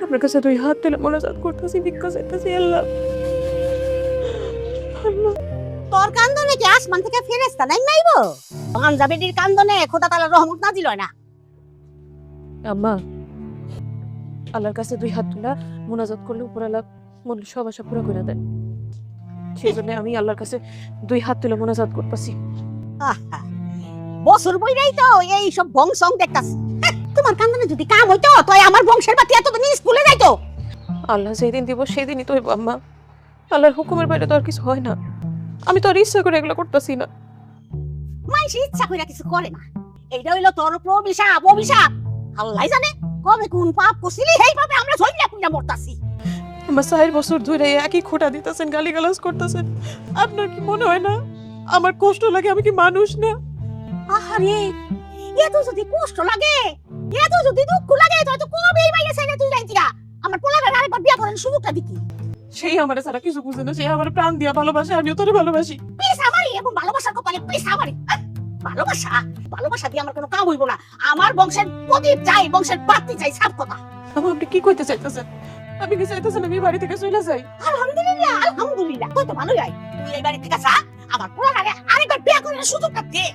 আপনার কাছে দুই হাত তুলে মোনাজাত করতেছি, ভিক্ষা চাইতেছি। আল্লাহ আল্লাহ, তোর কান্দনে কি আসমান থেকে ফেরেশতা নাই নাইবো? পাঞ্জাবিটির কান্দনে খোদা তাআলার রহমত নাজিল হয় না। আম্মা আল্লাহর কাছে দুই হাত তুলা মোনাজাত করলে উপরালা মন সব আশা পুরো করে দেয়। সেই জন্য আমি আল্লাহর কাছে দুই হাত তুলে মোনাজাত করতেছি। আহা, বছর বইরাই তো এই সব বংশং দেখতাছ। তোমার কান্দনে যদি কাম হইতো তাই আমার বংশের বাতি এত তো নিজ ভুলে যাইতো। আল্লাহ যেদিন দিব সেদিনই তো হইব আম্মা। আল্লাহর হুকুমের বাইরে তো আর কিছু হয় না। আমি তো আর ইচ্ছা করে এগুলো করতেছি না। মানুষ ইচ্ছা কইরা কিছু করে না। এইটা হইলো তোর উপর অভিশাপ, অভিশাপ। আল্লাহ জানে কবে কোন পাপ করছিলি এইভাবে আমরা ঝইলা পুইরা মরতাছি। আমার 4 বছর ধরে একই খোঁটা দিতেছেন, গালিগালাজ করতেছেন। আপনার কি মনে হয় না আমার কষ্ট লাগে? আমি কি মানুষ না? আরে এত যদি কষ্ট লাগে, এত যদি দুঃখ লাগে তাহলে তো কবে এই বাইরে ছেড়ে তুই যাইতিরা। আমার পোলারে আরেকবার বিয়া করার সুযোগটা দিতি। সেই আমার ছাড়া কিছু বুঝে না, সে আমার প্রাণ দিয়া ভালোবাসে, আমিও তোরে ভালোবাসি। প্লিজ আমারই এখন ভালোবাসার কপালে প্লিজ আমারই। ভালোবাসা, ভালোবাসা দিয়ে আমার কোনো কাম হইব না। আমার বংশের প্রদীপ চাই, বংশের বাতি চাই, সব কথা। আপনি কি কইতে চাইতেছেন? আপনি কি চাইতেছেন আমি বাড়ি থেকে চলে যাই? আলহামদুলিল্লাহ, আলহামদুলিল্লাহ। তুই তো ভালোই আই। তুই এই বাড়ি থেকে যা, আমার পোলারে আরেকবার বিয়া করার সুযোগটা দে।